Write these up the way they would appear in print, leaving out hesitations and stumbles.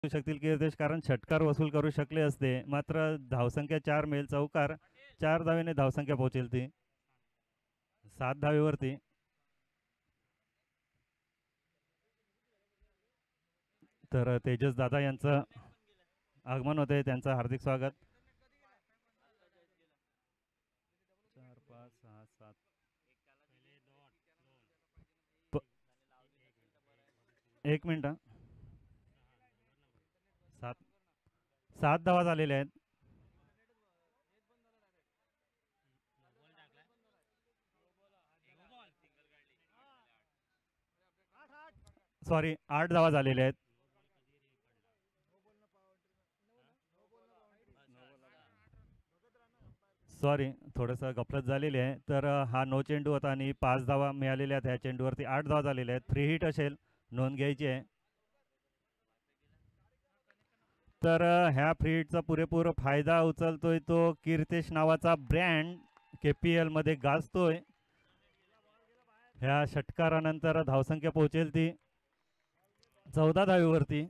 शकतील कीर्तेश, कारण षटकार वसूल करू शकले असते, मात्र धावसंख्या 4 मिळेल. चौकार 4 धावेने धावसंख्या पोहोचेल ती 7 धावेवरती. तर तेजस दादा यांचं आगमन होते, त्यांचं हार्दिक स्वागत. 4 5 6 7 एक मिनिट. 7 धावा झालेल्या आहेत. सॉरी, 8 धावा झालेल्या आहेत. सॉरी, थोडंसं गफलत झालेली आहे. तर हा नो चेंडू होता आणि 5 धावा मिळालेल्या आहेत. ह्या चेंडूवरती 8 धावा झालेल्या आहेत. फ्री हिट असेल, नोंद घ्यायची आहे. तर ह्या फ्री हिटचा पुरेपूर फायदा उचलतोय तो कीर्तेश नावाचा ब्रँड KPL मध्ये गाजतोय. ह्या षटकारानंतर धावसंख्या पोहोचेल ती 14 धावेवरती.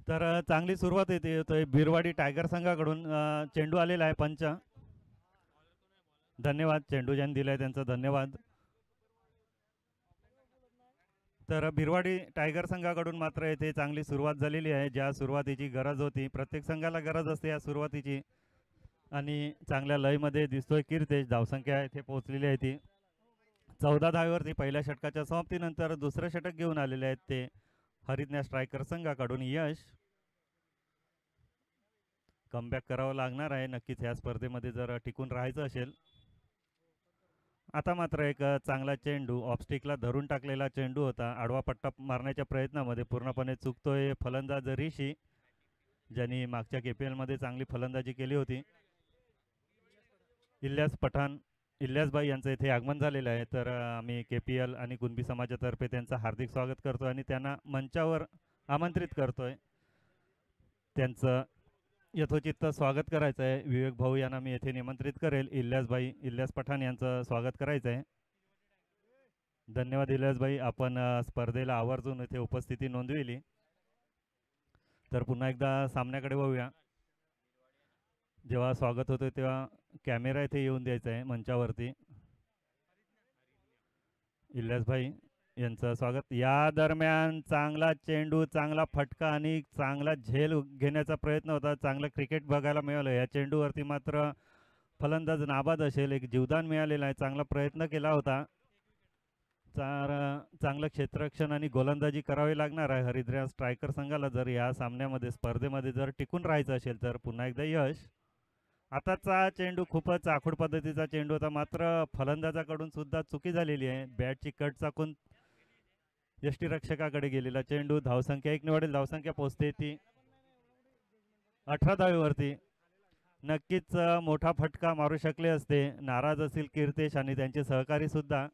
तर चांगली सुरुवात येते बिरवाडी टायगर संघाकडून. चेंडू आलेला आहे. पंच धन्यवाद, चेंडू ज्यांनी दिलाय त्यांचा धन्यवाद. तर बिरवाडी टायगर संघाकडून मात्र येथे चांगली सुरुवात झालेली आहे. ज्या सुरुवातीची गरज होती, प्रत्येक संघाला गरज असते या सुरुवातीची, आणि चांगल्या लयमध्ये दिसतोय कीर्तेश. धावसंख्या इथे पोहोचलेली आहे ती 14 धावेवरती. पहिल्या षटकाच्या समाप्तीनंतर दुसरं षटक घेऊन आलेले आहेत ते हरिज्ञा स्ट्रायकर संघाकडून यश. कमबॅक करावं लागणार आहे नक्कीच ह्या स्पर्धेमध्ये जर टिकून राहायचं असेल. आता मात्र एक चांगला चेंडू ऑफस्टिकला धरून टाकलेला चेंडू होता. आडवा पट्टा मारण्याच्या प्रयत्नामध्ये पूर्णपणे चुकतोय फलंदाज ऋषी, ज्यांनी मागच्या KPL मध्ये चांगली फलंदाजी केली होती. इल्यास पठाण, इल्यासबाई यांचं इथे आगमन झालेलं आहे. तर आम्ही KPL आणि कुणबी समाजातर्फे त्यांचं हार्दिक स्वागत करतोय आणि त्यांना मंचावर आमंत्रित करतोय. त्यांचं यथोचित स्वागत करायचं आहे. विवेक भाऊ यांना मी येथे निमंत्रित करेल. इल्यासबाई, इल्यास पठाण यांचं स्वागत करायचं आहे. धन्यवाद इल्यासबाई, आपण स्पर्धेला आवर्जून इथे उपस्थिती नोंदविली. तर पुन्हा एकदा सामन्याकडे वळूया. जेव्हा स्वागत होतं तेव्हा कॅमेरा इथे येऊन द्यायचा आहे मंचावरती. इल्यासभाई यांचं स्वागत. या दरम्यान चांगला चेंडू, चांगला फटका आणि चांगला झेल घेण्याचा प्रयत्न होता. चांगलं क्रिकेट बघायला मिळालं. या चेंडूवरती मात्र फलंदाज नाबाद असेल. एक जीवदान मिळालेलं आहे. चांगला प्रयत्न केला होता. चांगलं क्षेत्ररक्षण आणि गोलंदाजी करावी लागणार आहे हरिद्रा स्ट्रायकर संघाला जर या सामन्यामध्ये स्पर्धेमध्ये जर टिकून राहायचं असेल तर. पुन्हा एकदा यश. आताचा चेंडू खूपच आखूड पद्धतीचा चेंडू होता, मात्र फलंदाजाकडून सुद्धा चुकी झालेली आहे. बॅटची कट चाकून यष्टीरक्षकाकडे गेलेला चेंडू. धावसंख्या 1 निवडेल. धावसंख्या पोहोचते ती 18 धावेवरती. नक्कीच मोठा फटका मारू शकले असते. नाराज असतील कीर्तेश आणि त्यांचे सहकारी सुद्धा,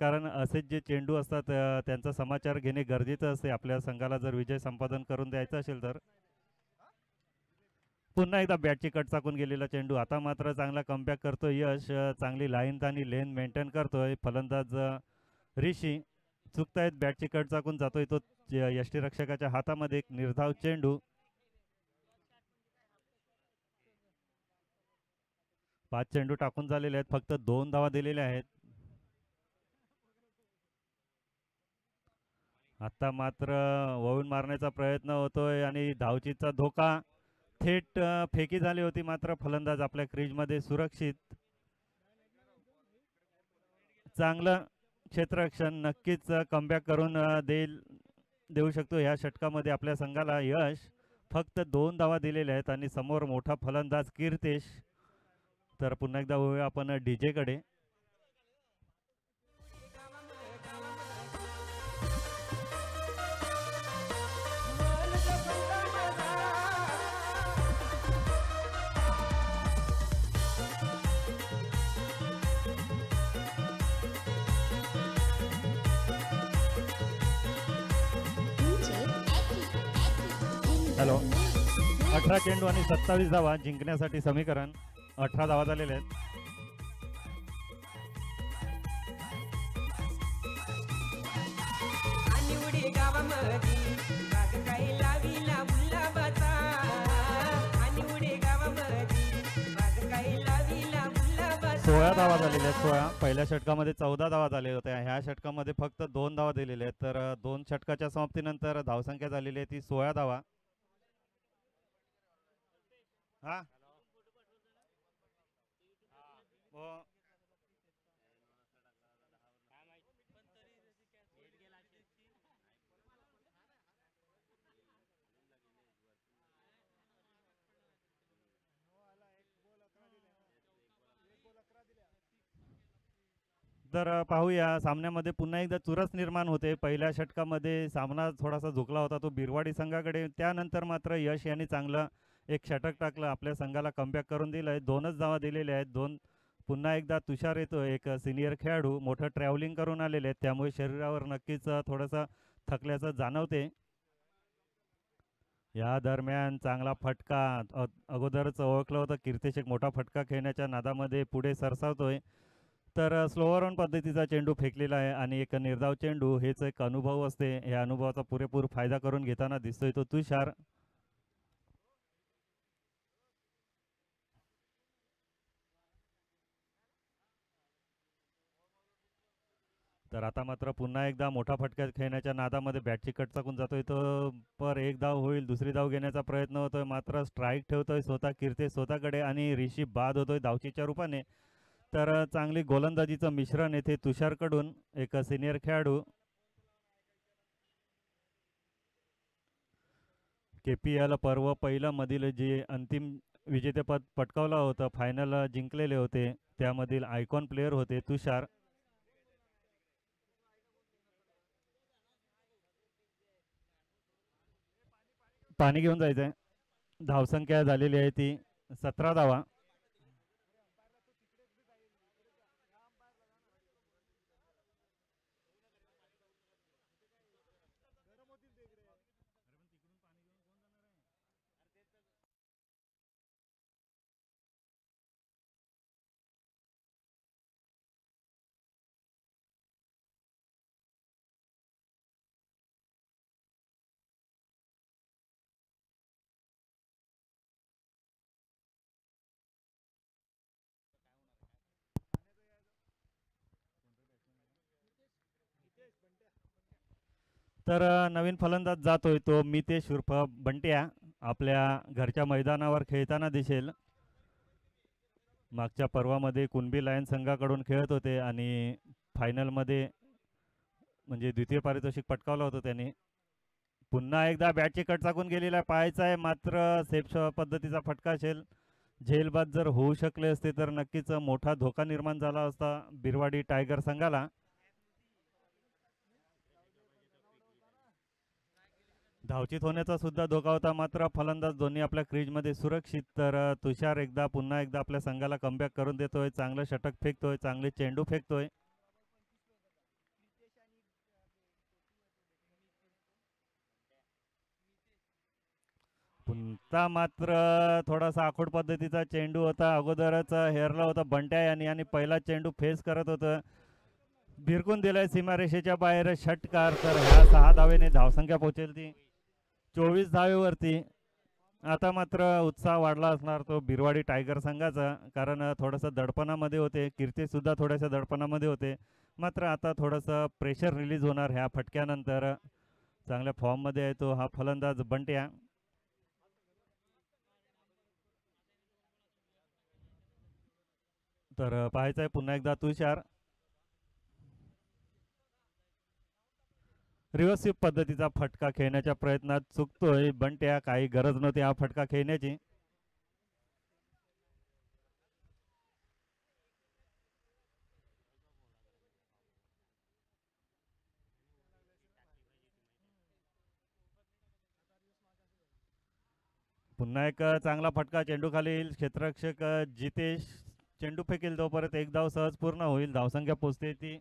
कारण असेच जे चेंडू असतात त्यांचा समाचार घेणे गरजेचं असते आपल्या संघाला जर विजय संपादन करून द्यायचा असेल तर. पुन्हा एकदा बॅटची कट चाकून गेलेला चेंडू. आता मात्र चांगला कमबॅक करतोय यश. चांगली लाईन आणि लेन मेंटेन करतोय फलंदाज ऋषी. चुकतायत, बॅटची कट चाकून जातोय तो यष्टीरक्षकाच्या हातामध्ये. एक निर्धाव चेंडू. 5 चेंडू टाकून झालेले आहेत, फक्त 2 धावा दिलेल्या आहेत. आता मात्र वळून मारण्याचा प्रयत्न होतोय आणि धावचीचा धोका, थेट फेकी झाली होती, मात्र फलंदाज आपल्या क्रीजमध्ये सुरक्षित. चांगलं क्षेत्ररक्षण, नक्कीच कमबॅक करून देऊ शकतो ह्या षटकामध्ये आपल्या संघाला यश. फक्त 2 धावा दिलेल्या आहेत आणि समोर मोठा फलंदाज कीर्तेश. तर पुन्हा एकदा वळूया आपण डीजे कडे. हॅलो. 18 चेंडू आणि 27 धावा जिंकण्यासाठी समीकरण. 18 धावा झालेल्या आहेत. सोळा धावा झालेल्या आहेत. 16. पहिल्या षटकामध्ये 14 धावा झालेल्या होत्या. ह्या षटकामध्ये फक्त 2 धावा दिलेल्या आहेत. तर 2 षटकाच्या समाप्तीनंतर धावसंख्या झालेली आहे ती 16 धावा. हा हो. तर पाहूया सामन्यामध्ये पुन्हा एकदा चुरस निर्माण होते. पहिल्या षटकामध्ये सामना थोडासा झुकला होता तो बिरवाडी संघाकडे. त्यानंतर मात्र यश यांनी चांगलं एक षटक टाकलं, आपल्या संघाला कमबॅक करून दिलंय. 2च धावा दिलेल्या आहेत. पुन्हा एकदा तुषार येतो, एक सिनियर खेळाडू, मोठं ट्रॅव्हलिंग करून आलेले आहेत, त्यामुळे शरीरावर नक्कीच थोडंसं थकल्याचं जाणवते. या दरम्यान चांगला फटका, अगोदरच ओळखलं होतं कीर्तेश एक मोठा फटका खेळण्याच्या नादामध्ये पुढे सरसावतोय. तर स्लोअर ऑन पद्धतीचा चेंडू फेकलेला आहे आणि एक निर्धाव चेंडू, हेच एक अनुभव असते. या अनुभवाचा पुरेपूर फायदा करून घेताना दिसतोय तो तुषार. तर आता मात्र पुन्हा एकदा मोठा फटका खेळण्याच्या नादामध्ये बॅटची कट चाकून जातोय तो, पर एक धाव होईल. दुसरी धाव घेण्याचा प्रयत्न होतोय, मात्र स्ट्राईक ठेवतोय स्वतः कीर्तेश स्वतःकडे आणि ऋषी बाद होतोय धावचीच्या रूपाने. तर चांगली गोलंदाजीचं मिश्रण येथे तुषारकडून, एक सिनियर खेळाडू. KPL पर्व पहिलं मधील जे अंतिम विजेतेपद पटकावलं होतं, फायनल जिंकलेले होते, त्यामधील आयकॉन प्लेयर होते तुषार. पाणी घेऊन जायचंय. धावसंख्या झालेली आहे ती 17 धावा. तर नवीन फलंदाज जातोय तो मितेश उर्फ बंट्या, आपल्या घरच्या मैदानावर खेळताना दिसेल. मागच्या पर्वामध्ये कुणबी लायन संघाकडून खेळत होते आणि फायनलमध्ये म्हणजे द्वितीय पारितोषिक पटकावलं होतं त्यांनी. पुन्हा एकदा बॅटची कट चाकून गेलेला पाहायचा आहे, मात्र सेफ पद्धतीचा फटका असेल. झेलबाद जर होऊ शकले असते तर नक्कीच मोठा धोका निर्माण झाला असता बिरवाडी टायगर संघाला. धावचित होण्याचा सुद्धा धोका होता, मात्र फलंदाज दोन्ही आपल्या क्रीजमध्ये सुरक्षित. तर तुषार पुन्हा एकदा आपल्या संघाला कमबॅक करून देतोय. चांगलं षटक फेकतोय, चांगले चेंडू फेकतोय. पुन्हा मात्र थोडासा आखूड पद्धतीचा चेंडू होता, अगोदरच हेरला होता बंट्या यांनी आणि पहिला चेंडू फेस करत होतं, भिरकून दिलाय सीमारेषेच्या बाहेर षटकार. तर ह्या 6 धावेने धावसंख्या पोहोचेल ती 24 धावेवरती. आता मात्र उत्साह वाढला असणार तो बिरवाडी टायगर संघाचा, कारण थोडंसं दडपणामध्ये होते, कीर्तीसुद्धा थोड्याशा दडपणामध्ये होते. मात्र आता थोडंसं प्रेशर रिलीज होणार ह्या फटक्यानंतर. चांगल्या फॉर्ममध्ये आहे तो हा फलंदाज बंट्या. तर पाहायचं आहे पुन्हा एकदा तुषार. रिव्हर्स स्वीप पद्धतीचा फटका खेळण्याच्या प्रयत्नात चुकतोय बंट्या. काही गरज नव्हती हा फटका खेळण्याची. पुन्हा एक चांगला फटका चेंडू खाली येईल. क्षेत्ररक्षक जितेश चेंडू फेकेल तोपर्यंत एक धाव सहज पूर्ण होईल. धावसंख्या पोहोचते ती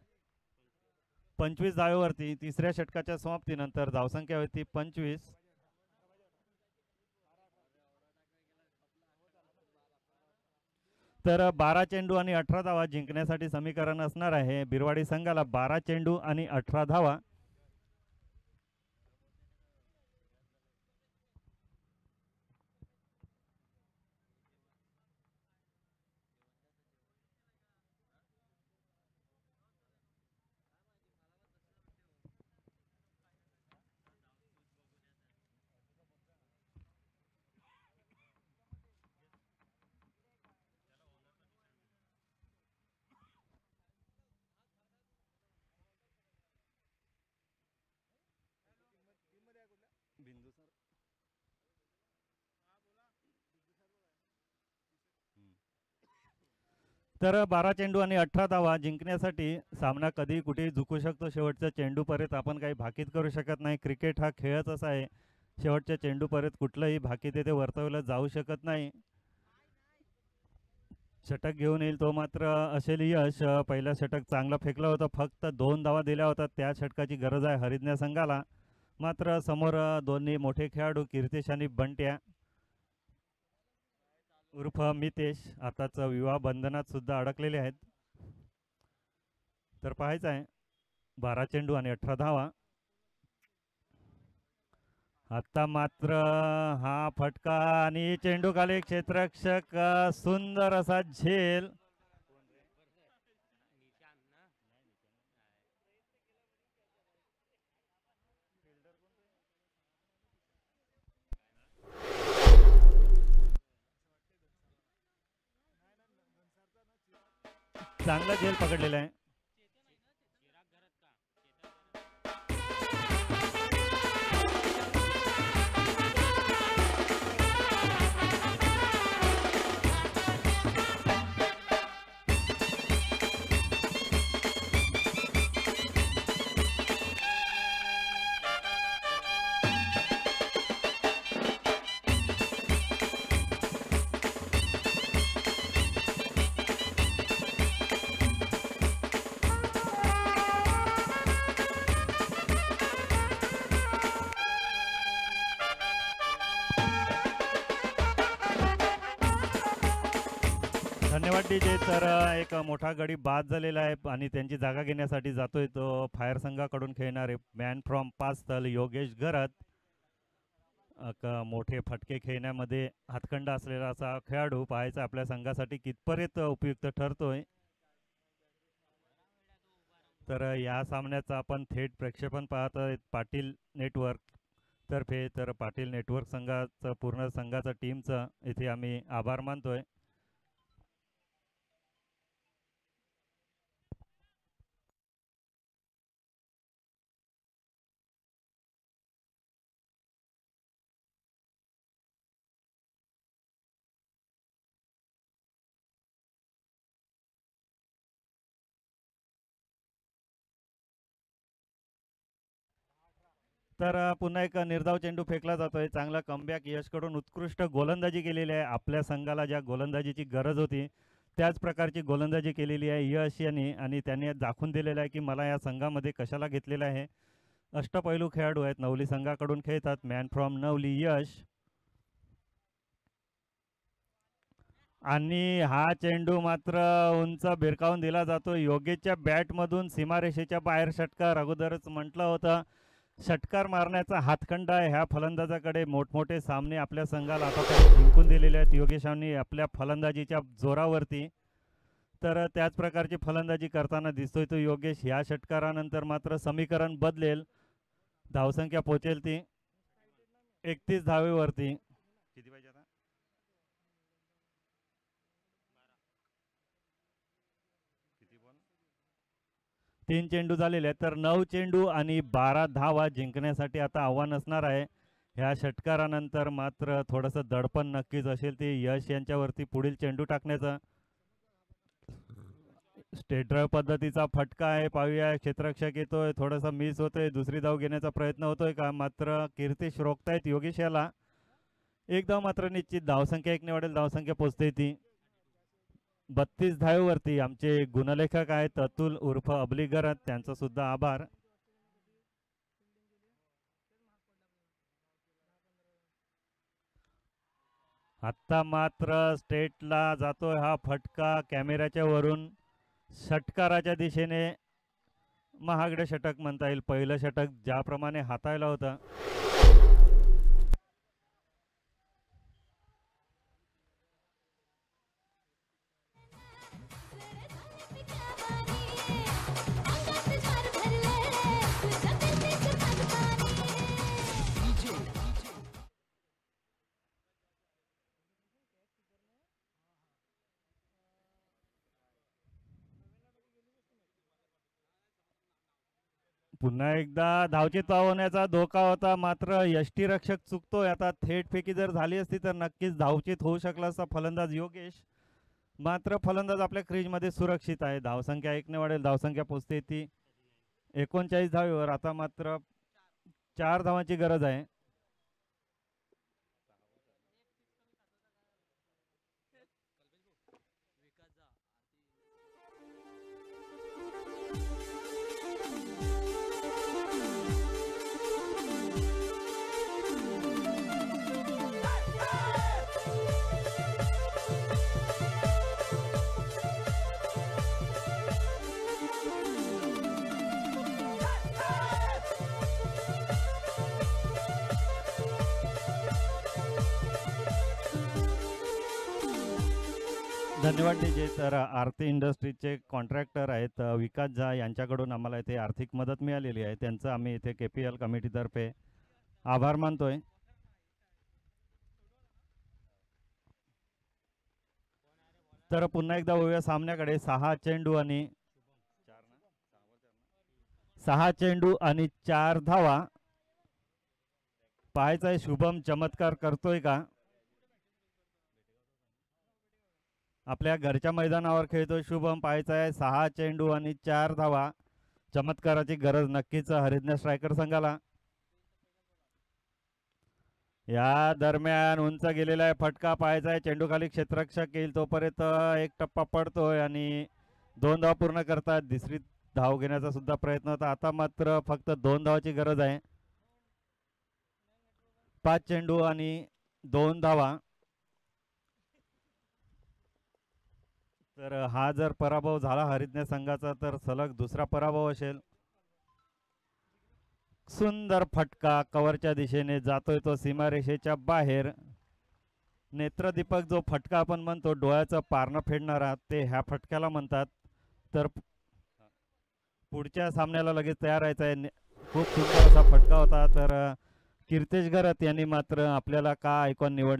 25 धावेवरती. तिसऱ्या षटकाच्या समाप्तीनंतर धावसंख्या होती 25. तर 12 चेंडू आणि 18 धावा जिंकण्यासाठी समीकरण असणार आहे बिरवाडी संघाला. 12 चेंडू आणि 18 धावा. तर 12 चेंडू आणि 18 धावा जिंकण्यासाठी सामना कधी कुठेही झुकू शकतो. शेवटच्या चेंडूपर्यंत आपण काही भाकीत करू शकत नाही. क्रिकेट हा खेळच असा आहे, शेवटच्या चेंडूपर्यंत कुठलंही भाकीत येथे वर्तवलं जाऊ शकत नाही. षटक घेऊन येईल तो मात्र असेल यश. पहिला षटक चांगला फेकला होता, फक्त 2 धावा दिल्या होत्या. त्या षटकाची गरज आहे हरिज्ञा संघाला. मात्र समोर दोन्ही मोठे खेळाडू कीर्तेश आणि बंट्या उर्फ मितेश आताच विवाह बंधनात सुद्धा अडकलेले आहेत. तर पाहायचं आहे 12 चेंडू आणि 18 धावा. आता मात्र हा फटका आणि चेंडू खाली. क्षेत्ररक्षक सुंदर असा झेल. चांगला झेल पकडलेला आहे. धन्यवाद डीजे. तर एक मोठा गडी बाद झालेला आहे आणि त्यांची जागा घेण्यासाठी जातोय तो फायर संघाकडून खेळणारे मॅन फ्रॉम पास्तल योगेश घरत. मोठे फटके खेळण्यामध्ये हातखंडा असलेला असा खेळाडू पाहायचा आपल्या संघासाठी कितपर्यंत उपयुक्त ठरतोय. तर या सामन्याचं आपण थेट प्रक्षेपण पाहतोय पाटील नेटवर्क तर्फे. तर पाटील नेटवर्क संघाचं पूर्ण संघाचं टीमचं इथे आम्ही आभार मानतोय. तर पुन्हा एक निर्धाव चेंडू फेकला जातोय. चांगला कमबॅक यशकडून. उत्कृष्ट गोलंदाजी केलेली आहे. आपल्या संघाला ज्या गोलंदाजीची गरज होती त्याच प्रकारची गोलंदाजी केलेली आहे यश यांनी, आणि त्यांनी दाखवून दिलेलं आहे की मला या संघामध्ये कशाला घेतलेलं आहे. अष्टपैलू खेळाडू आहेत. नवली संघाकडून खेळतात. मॅन फ्रॉम नवली यश. आणि हा चेंडू मात्र उंच भिरकावून दिला जातो योगेशच्या बॅटमधून. सीमारेषेच्या बाहेर षटकार. अगोदरच म्हटलं होतं षटकार मारण्याचा हातखंडा ह्या फलंदाजाकडे मोठमोठे सामने आपल्या संघाला आतापर्यंत जिंकून दिलेले आहेत योगेशांनी आपल्या फलंदाजीच्या जोरावरती. तर त्याच प्रकारची फलंदाजी करताना दिसतोय तो योगेश. ह्या षटकारानंतर मात्र समीकरण बदलेल. धावसंख्या पोहोचेल ती 31 धावेवरती. किती पाहिजे आता? 3 चेंडू झालेले आहेत. तर 9 चेंडू आणि 12 धावा जिंकण्यासाठी आता आव्हान असणार आहे. ह्या षटकारानंतर मात्र थोडंसं दडपण नक्कीच असेल ते यश यांच्यावरती पुढील चेंडू टाकण्याचा. स्टेट ड्राईव्ह पद्धतीचा फटका आहे. पाहूया क्षेत्ररक्षक येतोय, थोडासा मिस होतोय, दुसरी धाव घेण्याचा प्रयत्न होतोय का? मात्र कीर्तिश रोखतायत योगेश याला. एक धाव मात्र निश्चित. धावसंख्या 1 ने वाढेल. धावसंख्या पोचते ती 32 धावेवरती. आमचे गुणलेखक आहेत अतुल उर्फ अबलीगर, त्यांचा सुद्धा आभार. आता मात्र स्टेटला जातोय हा फटका कॅमेऱ्याच्या वरून. षटकाराच्या दिशेने महागडे षटक म्हणता येईल. पहिलं षटक ज्याप्रमाणे हाताळलं होतं पुन्हा एकदा धावचीत पावण्याचा धोका होता, मात्र यष्टीरक्षक चुकतोय. आता थेट फेकी जर झाली असती तर नक्कीच धावचीत होऊ शकला असता फलंदाज योगेश. मात्र फलंदाज आपल्या क्रीजमध्ये सुरक्षित आहे. धावसंख्या 1 ने वाढेल. धावसंख्या पोचते ती 39 धावेवर. आता मात्र 4 धावांची गरज आहे. धन्यवाद डीजे. तर आरती इंडस्ट्रीजचे कॉन्ट्रॅक्टर आहेत विकास झा, यांच्याकडून आम्हाला इथे आर्थिक मदत मिळालेली आहे. त्यांचं आम्ही इथे KPL कमिटीतर्फे आभार मानतोय. तर पुन्हा एकदा वळूया सामन्याकडे. 6 चेंडू आणि 4 धावा. पाहायचा आहे शुभम चमत्कार करतोय का? आपल्या घरच्या मैदानावर खेळतोय शुभम. पाहायचा आहे 6 चेंडू आणि 4 धावा. चमत्काराची गरज नक्कीच हरिज्ञ स्ट्रायकर संघाला. या दरम्यान उंच गेलेला आहे फटका. पाहायचा आहे चेंडू खाली क्षेत्ररक्षक येईल तोपर्यंत एक टप्पा पडतोय आणि 2 धाव पूर्ण करतात. दुसरी धाव घेण्याचा सुद्धा प्रयत्न होता. आता मात्र फक्त 2 धावाची गरज आहे. 5 चेंडू आणि 2 धावा. तर हा जर पराभव झाला हरिज्ञ संघाचा तर सलग दुसरा पराभव असेल. सुंदर फटका कव्हरच्या दिशेने जातोय तो सीमारेषेच्या बाहेर. नेत्रदीपक जो फटका आपण म्हणतो, डोळ्याचं पारणं फेडणारा, ते ह्या फटक्याला म्हणतात. तर पुढच्या सामन्याला लगेच तयार राहायचं आहे. खूप सुंदर असा फटका होता. तर कीर्तेश गरत यांनी मात्र आपल्याला का ऐकून निवडले